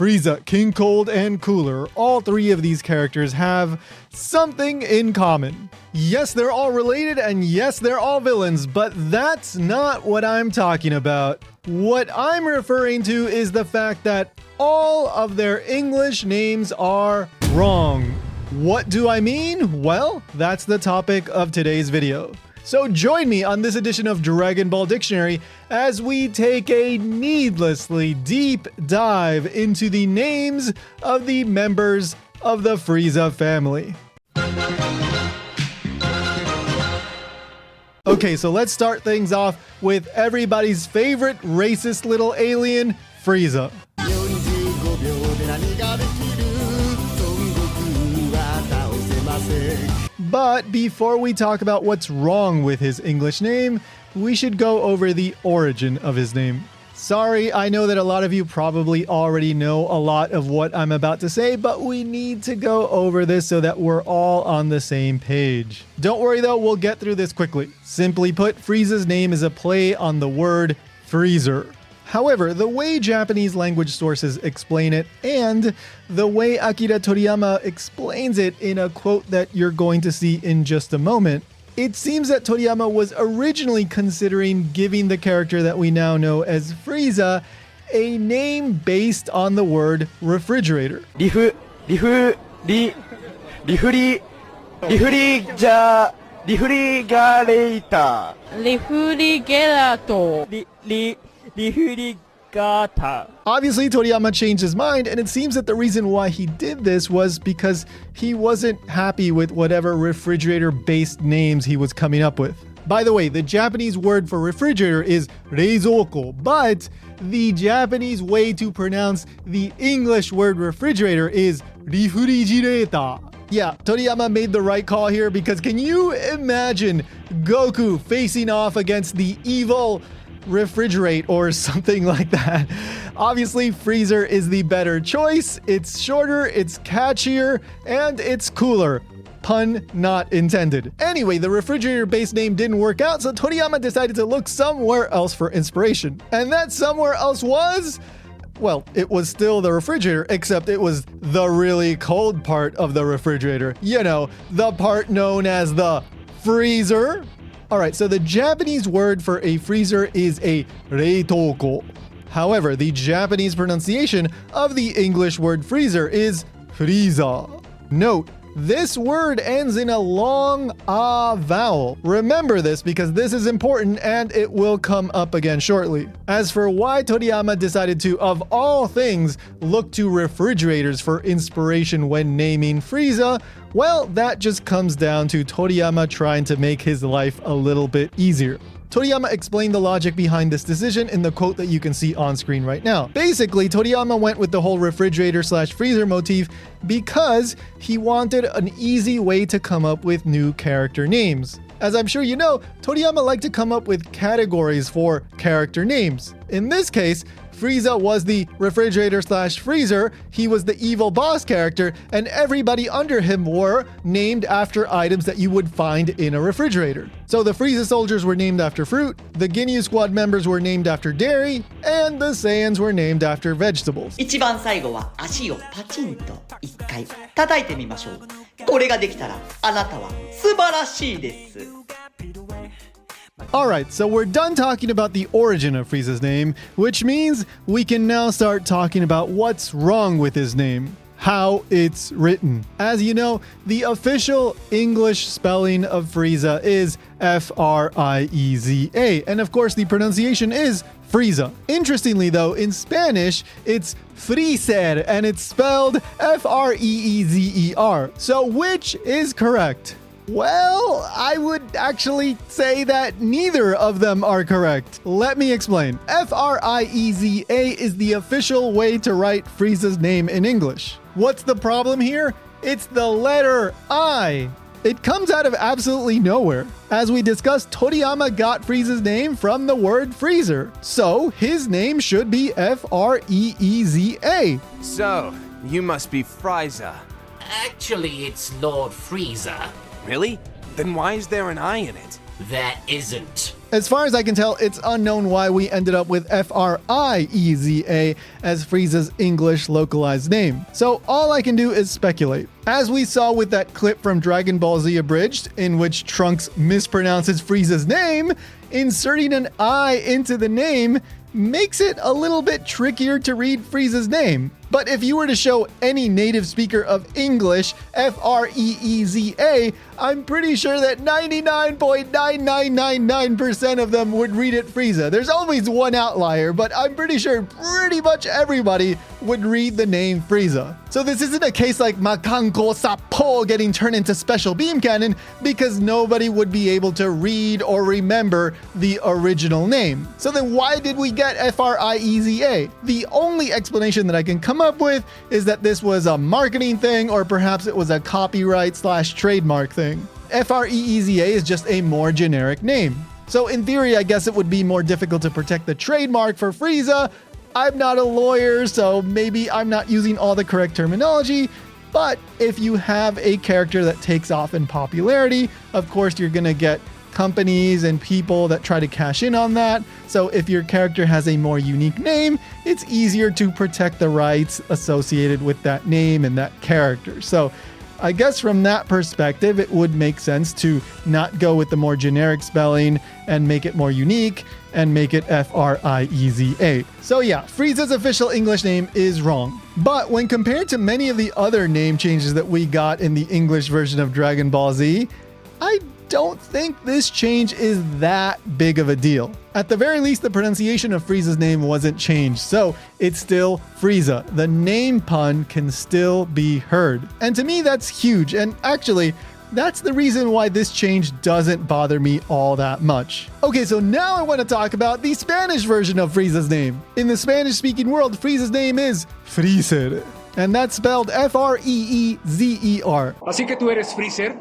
Frieza, King Cold, and Cooler, all three of these characters have something in common. Yes, they're all related, and yes, they're all villains, but that's not what I'm talking about. What I'm referring to is the fact that all of their English names are wrong. What do I mean? Well, that's the topic of today's video. So join me on this edition of Dragon Ball Dictionary as we take a needlessly deep dive into the names of the members of the Frieza family. Okay, so let's start things off with everybody's favorite racist little alien, Frieza. But before we talk about what's wrong with his English name, we should go over the origin of his name. Sorry, I know that a lot of you probably already know a lot of what I'm about to say, but we need to go over this so that we're all on the same page. Don't worry though, we'll get through this quickly. Simply put, Frieza's name is a play on the word freezer. However, the way Japanese language sources explain it, and the way Akira Toriyama explains it in a quote that you're going to see in just a moment, it seems that Toriyama was originally considering giving the character that we now know as Frieza a name based on the word refrigerator. Refrigerator. Obviously, Toriyama changed his mind, and it seems that the reason why he did this was because he wasn't happy with whatever refrigerator-based names he was coming up with. By the way, the Japanese word for refrigerator is reizouko, but the Japanese way to pronounce the English word refrigerator is refrigerator. Yeah, Toriyama made the right call here, because can you imagine Goku facing off against the evil refrigerate or something like that? Obviously, Freezer is the better choice. It's shorter, it's catchier, and it's cooler. Pun not intended. Anyway, the refrigerator-based name didn't work out, so Toriyama decided to look somewhere else for inspiration. And that somewhere else was... well, it was still the refrigerator, except it was the really cold part of the refrigerator. You know, the part known as the freezer. Alright, so the Japanese word for a freezer is a reitouko. However, the Japanese pronunciation of the English word freezer is Frieza. Note, this word ends in a long ah vowel. Remember this because this is important and it will come up again shortly. As for why Toriyama decided to, of all things, look to refrigerators for inspiration when naming Frieza, well, that just comes down to Toriyama trying to make his life a little bit easier. Toriyama explained the logic behind this decision in the quote that you can see on screen right now. Basically, Toriyama went with the whole refrigerator/freezer motif because he wanted an easy way to come up with new character names. As I'm sure you know, Toriyama liked to come up with categories for character names. In this case, Frieza was the refrigerator/freezer, he was the evil boss character, and everybody under him were named after items that you would find in a refrigerator. So the Frieza soldiers were named after fruit, the Ginyu Squad members were named after dairy, and the Saiyans were named after vegetables. 一番最後は足をパチンと一回叩いてみましょう。これができたらあなたは素晴らしいです。 Alright, so we're done talking about the origin of Frieza's name, which means we can now start talking about what's wrong with his name, how it's written. As you know, the official English spelling of Frieza is F-R-I-E-Z-A, and of course the pronunciation is Frieza. Interestingly though, in Spanish, it's Freezer, and it's spelled F-R-E-E-Z-E-R. So which is correct? Well, I would actually say that neither of them are correct. Let me explain. F-R-I-E-Z-A is the official way to write Frieza's name in English. What's the problem here? It's the letter I. It comes out of absolutely nowhere. As we discussed, Toriyama got Frieza's name from the word freezer. So his name should be F-R-E-E-Z-A. So, you must be Frieza. Actually, it's Lord Frieza. Really? Then why is there an I in it? There isn't. As far as I can tell, it's unknown why we ended up with Frieza as Frieza's English localized name. So all I can do is speculate. As we saw with that clip from Dragon Ball Z Abridged, in which Trunks mispronounces Frieza's name, inserting an I into the name makes it a little bit trickier to read Frieza's name. But if you were to show any native speaker of English Freeza, I'm pretty sure that 99.9999% of them would read it Frieza. There's always one outlier, but I'm pretty sure pretty much everybody would read the name Frieza. So this isn't a case like Makanko Sapo getting turned into Special Beam Cannon, because nobody would be able to read or remember the original name. So then why did we get Frieza? The only explanation that I can come up with is that this was a marketing thing, or perhaps it was a copyright/trademark thing. Frieza is just a more generic name. So in theory, I guess it would be more difficult to protect the trademark for Frieza. I'm not a lawyer, so maybe I'm not using all the correct terminology, but if you have a character that takes off in popularity, of course you're gonna get companies and people that try to cash in on that. So if your character has a more unique name, it's easier to protect the rights associated with that name and that character. So I guess from that perspective, it would make sense to not go with the more generic spelling and make it more unique and make it Frieza. So yeah, Frieza's official English name is wrong. But when compared to many of the other name changes that we got in the English version of Dragon Ball Z, I don't think this change is that big of a deal. At the very least, the pronunciation of Frieza's name wasn't changed, so it's still Frieza. The name pun can still be heard. And to me, that's huge. And actually, that's the reason why this change doesn't bother me all that much. Okay, so now I want to talk about the Spanish version of Frieza's name. In the Spanish-speaking world, Frieza's name is Freezer, and that's spelled Freezer. Así que tú eres Freezer?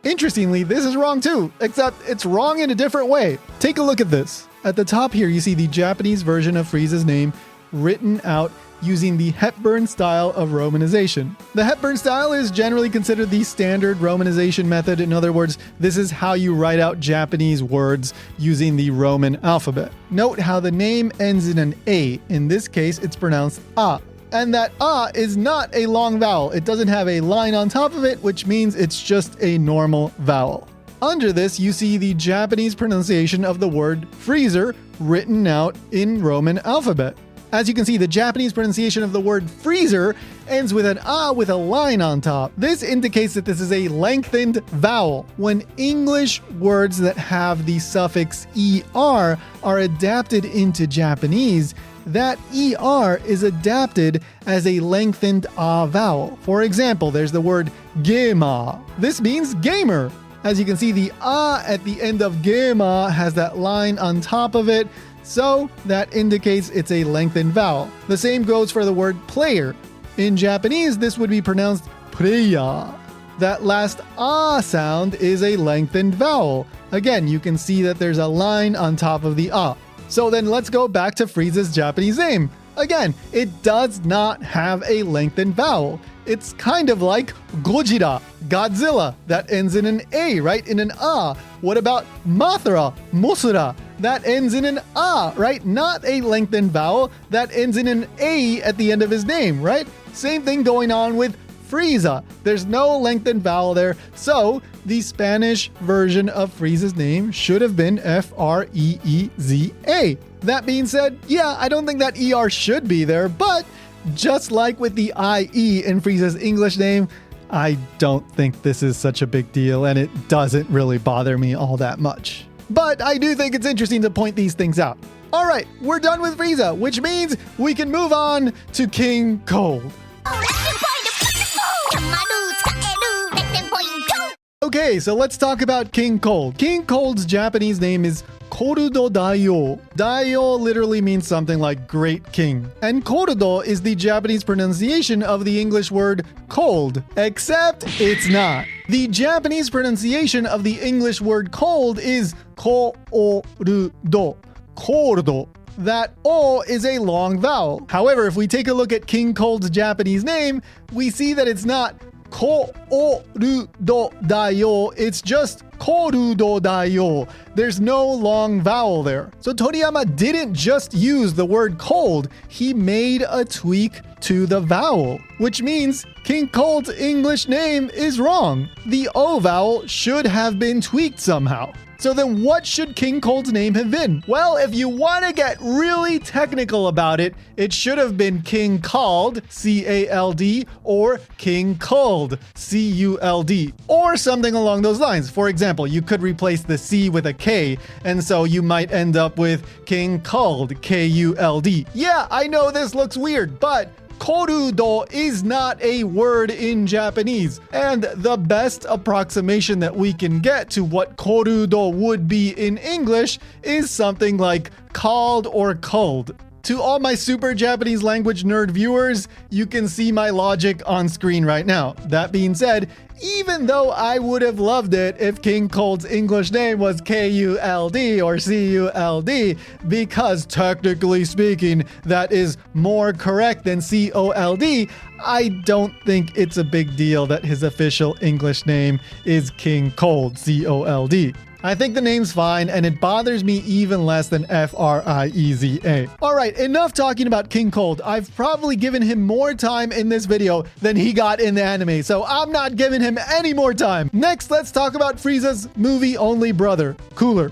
Interestingly, this is wrong too, except it's wrong in a different way. Take a look at this. At the top here, you see the Japanese version of Frieza's name written out using the Hepburn style of romanization. The Hepburn style is generally considered the standard romanization method. In other words, this is how you write out Japanese words using the Roman alphabet. Note how the name ends in an A. In this case, it's pronounced A. And that is not a long vowel. It doesn't have a line on top of it, which means it's just a normal vowel. Under this, you see the Japanese pronunciation of the word freezer written out in Roman alphabet. As you can see, the Japanese pronunciation of the word freezer ends with an with a line on top. This indicates that this is a lengthened vowel. When English words that have the suffix er are adapted into Japanese, that er is adapted as a lengthened vowel. For example, there's the word gema. This means gamer. As you can see, the at the end of gema has that line on top of it, so that indicates it's a lengthened vowel. The same goes for the word player. In Japanese, this would be pronounced preya. That last sound is a lengthened vowel. Again, you can see that there's a line on top of the So then let's go back to Frieza's Japanese name. Again, it does not have a lengthened vowel. It's kind of like Gojira, Godzilla, that ends in an A, right? In an A. What about Mothra, Mosura? That ends in an A, right? Not a lengthened vowel. That ends in an A at the end of his name, right? Same thing going on with Frieza. There's no lengthened vowel there, so the Spanish version of Frieza's name should have been Freeza. That being said, yeah, I don't think that ER should be there, but just like with the IE in Frieza's English name, I don't think this is such a big deal, and it doesn't really bother me all that much. But I do think it's interesting to point these things out. All right, we're done with Frieza, which means we can move on to King Cold. Okay, so let's talk about King Cold. King Cold's Japanese name is Korudo Daio. Daio literally means something like great king. And Korudo is the Japanese pronunciation of the English word cold, except it's not. The Japanese pronunciation of the English word cold is korudo. Korudo. That O is a long vowel. However, if we take a look at King Cold's Japanese name, we see that it's not korudo dayo. It's just korudo dayo. There's no long vowel there. So Toriyama didn't just use the word cold, he made a tweak to the vowel, which means King Cold's English name is wrong. The O vowel should have been tweaked somehow. So then what should King Cold's name have been? Well, if you want to get really technical about it, it should have been King Called, C-A-L-D, or King Cold, C-U-L-D, or something along those lines. For example, you could replace the C with a K, and so you might end up with King Cold, K-U-L-D. Yeah, I know this looks weird, but korudo is not a word in Japanese, and the best approximation that we can get to what korudo would be in English is something like called or cold. To all my super Japanese language nerd viewers, you can see my logic on screen right now. That being said, even though I would have loved it if King Cold's English name was K-U-L-D or C-U-L-D, because technically speaking, that is more correct than C-O-L-D, I don't think it's a big deal that his official English name is King Cold, C-O-L-D. I think the name's fine, and it bothers me even less than F-R-I-E-Z-A. All right, enough talking about King Cold. I've probably given him more time in this video than he got in the anime, so I'm not giving him any more time. Next, let's talk about Frieza's movie-only brother, Cooler.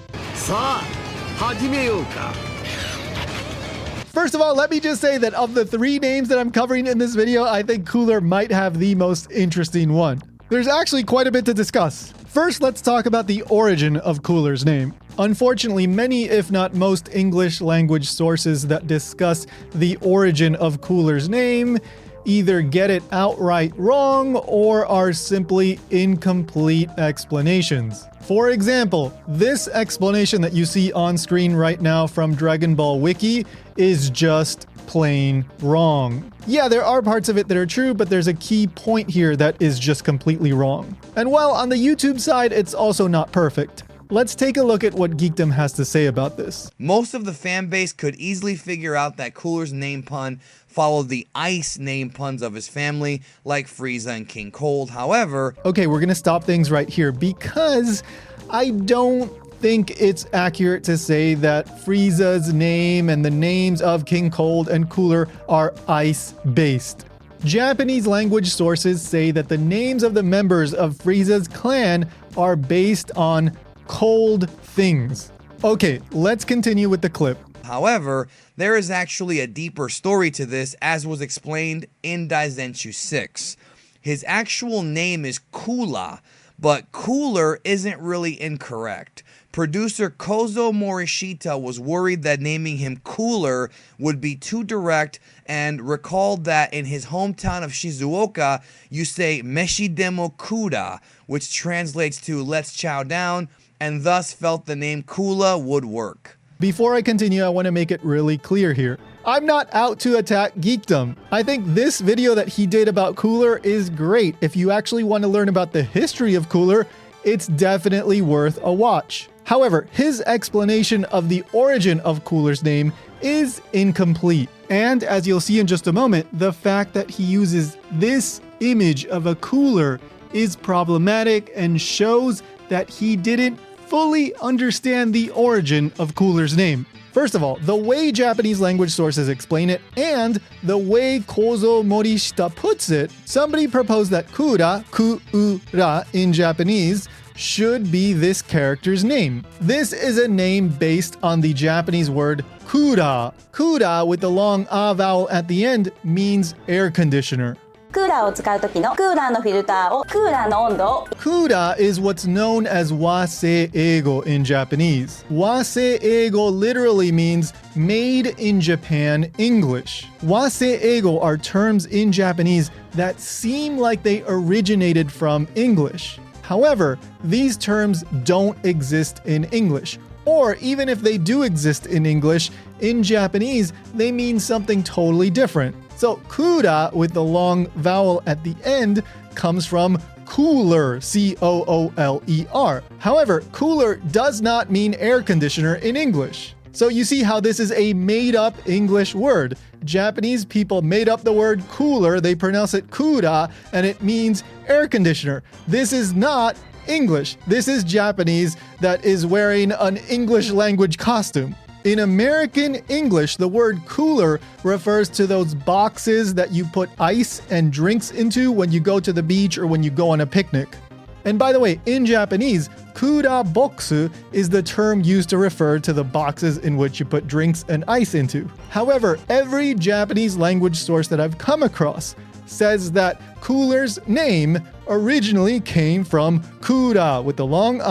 First of all, let me just say that of the 3 names that I'm covering in this video, I think Cooler might have the most interesting one. There's actually quite a bit to discuss. First, let's talk about the origin of Cooler's name. Unfortunately, many, if not most, English language sources that discuss the origin of Cooler's name either get it outright wrong or are simply incomplete explanations. For example, this explanation that you see on screen right now from Dragon Ball Wiki is just plain wrong. Yeah, there are parts of it that are true, but there's a key point here that is just completely wrong. And while on the YouTube side, it's also not perfect. Let's take a look at what Geekdom has to say about this. Most of the fan base could easily figure out that Cooler's name pun followed the ice name puns of his family, like Frieza and King Cold. However... Okay, we're gonna stop things right here because I don't think it's accurate to say that Frieza's name and the names of King Cold and Cooler are ice-based. Japanese language sources say that the names of the members of Frieza's clan are based on cold things. Okay, let's continue with the clip. However, there is actually a deeper story to this, as was explained in Daizenshu 6. His actual name is Kula, but Cooler isn't really incorrect. Producer Kozo Morishita was worried that naming him Cooler would be too direct and recalled that in his hometown of Shizuoka, you say Meshi demo Kuda, which translates to let's chow down, and thus felt the name Kula would work. Before I continue, I want to make it really clear here. I'm not out to attack Geekdom. I think this video that he did about Cooler is great. If you actually want to learn about the history of Cooler, it's definitely worth a watch. However, his explanation of the origin of Cooler's name is incomplete. And as you'll see in just a moment, the fact that he uses this image of a cooler is problematic and shows that he didn't fully understand the origin of Cooler's name. First of all, the way Japanese language sources explain it and the way Kozo Morishita puts it, somebody proposed that Kura, Ku-u-ra in Japanese, should be this character's name. This is a name based on the Japanese word kura. Kura with the long a vowel at the end means air conditioner. クーラーを使う時のクーラーのフィルターをクーラーの温度を Kura is what's known as wasei-eigo in Japanese. Wasei-eigo literally means made in Japan English. Wasei-eigo are terms in Japanese that seem like they originated from English. However, these terms don't exist in English. Or even if they do exist in English, in Japanese, they mean something totally different. So kura with the long vowel at the end comes from cooler, C-O-O-L-E-R. However, cooler does not mean air conditioner in English. So you see how this is a made-up English word. Japanese people made up the word cooler, they pronounce it kura, and it means air conditioner. This is not English. This is Japanese that is wearing an English language costume. In American English, the word cooler refers to those boxes that you put ice and drinks into when you go to the beach or when you go on a picnic. And by the way, in Japanese, kura boxu is the term used to refer to the boxes in which you put drinks and ice into. However, every Japanese language source that I've come across says that cooler's name originally came from kura with the long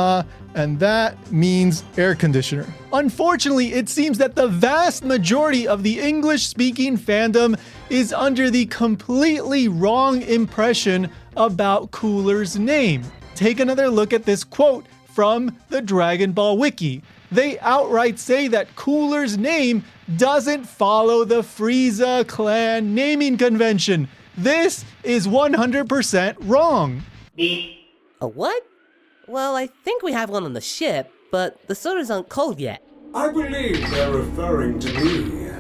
and that means air conditioner. Unfortunately, it seems that the vast majority of the English-speaking fandom is under the completely wrong impression about Cooler's name. Take another look at this quote from the Dragon Ball Wiki. They outright say that Cooler's name doesn't follow the Frieza clan naming convention. This is 100% wrong. A what? Well, I think we have one on the ship, but the sodas aren't cold yet. I believe they're referring to me.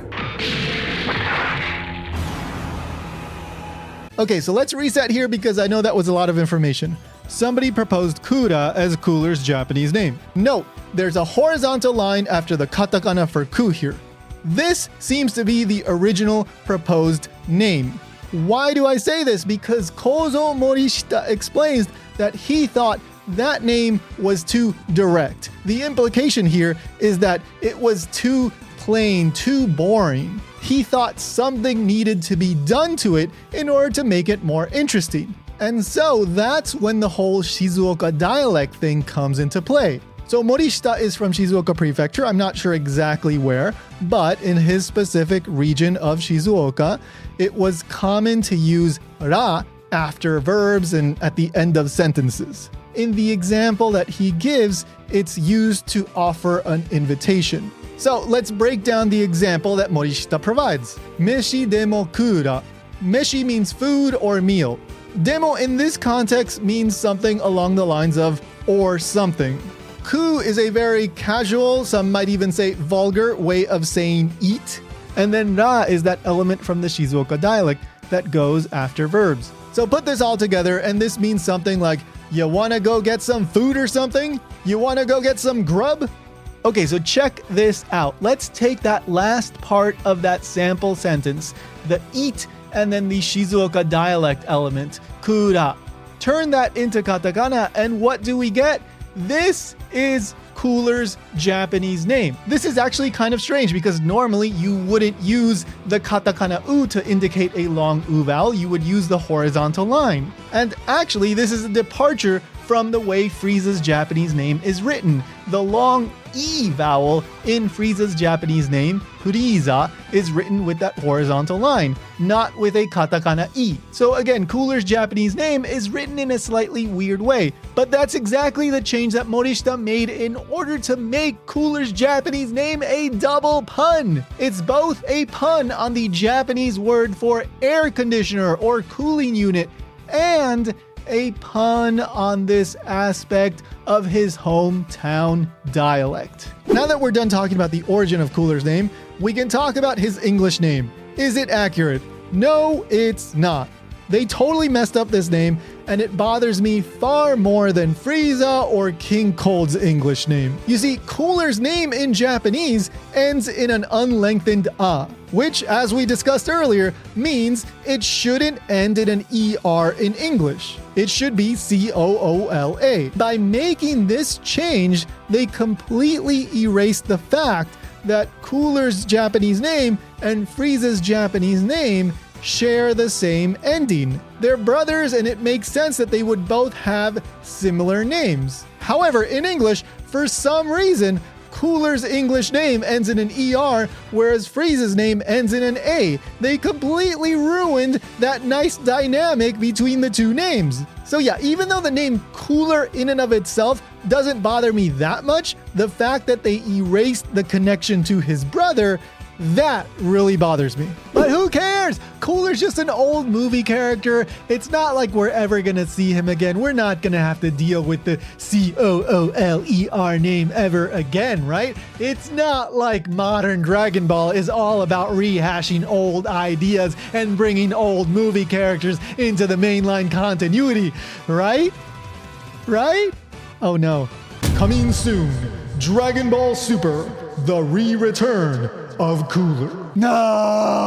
Okay, so let's reset here because I know that was a lot of information. Somebody proposed Kura as Cooler's Japanese name. Note, there's a horizontal line after the katakana for ku here. This seems to be the original proposed name. Why do I say this? Because Kozo Morishita explains that he thought that name was too direct. The implication here is that it was too plain, too boring. He thought something needed to be done to it in order to make it more interesting. And so that's when the whole Shizuoka dialect thing comes into play. So Morishita is from Shizuoka Prefecture, I'm not sure exactly where, but in his specific region of Shizuoka, it was common to use ra after verbs and at the end of sentences. In the example that he gives, it's used to offer an invitation. So let's break down the example that Morishita provides. Meshi demo kura. Meshi means food or meal. Demo in this context means something along the lines of or something. Ku is a very casual, some might even say vulgar way of saying eat. And then ra is that element from the Shizuoka dialect that goes after verbs. So put this all together and this means something like, you wanna go get some food or something? You wanna go get some grub? Okay, so check this out. Let's take that last part of that sample sentence, the eat and then the Shizuoka dialect element, kura. Turn that into katakana and what do we get? This is Cooler's Japanese name. This is actually kind of strange because normally you wouldn't use the katakana u to indicate a long u vowel, you would use the horizontal line. And actually this is a departure from the way Frieza's Japanese name is written. The long E vowel in Frieza's Japanese name, Frieza, is written with that horizontal line, not with a katakana E. So again, Cooler's Japanese name is written in a slightly weird way, but that's exactly the change that Morishita made in order to make Cooler's Japanese name a double pun. It's both a pun on the Japanese word for air conditioner or cooling unit, and a pun on this aspect of his hometown dialect. Now that we're done talking about the origin of Cooler's name, we can talk about his English name. Is it accurate? No, it's not. They totally messed up this name, and it bothers me far more than Frieza or King Cold's English name. You see, Cooler's name in Japanese ends in an unlengthened a, which, as we discussed earlier, means it shouldn't end in an ER in English. It should be COOLA. By making this change, they completely erased the fact that Cooler's Japanese name and Frieza's Japanese name share the same ending. They're brothers and it makes sense that they would both have similar names. However, in English, for some reason, Cooler's English name ends in an ER, whereas Frieza's name ends in an A. They completely ruined that nice dynamic between the two names. So yeah, even though the name Cooler in and of itself doesn't bother me that much, the fact that they erased the connection to his brother, that really bothers me. But who cares? Cooler's just an old movie character. It's not like we're ever gonna see him again. We're not gonna have to deal with the Cooler name ever again, right? It's not like modern Dragon Ball is all about rehashing old ideas and bringing old movie characters into the mainline continuity, right? Right? Oh no. Coming soon, Dragon Ball Super, the re-return of Cooler. No!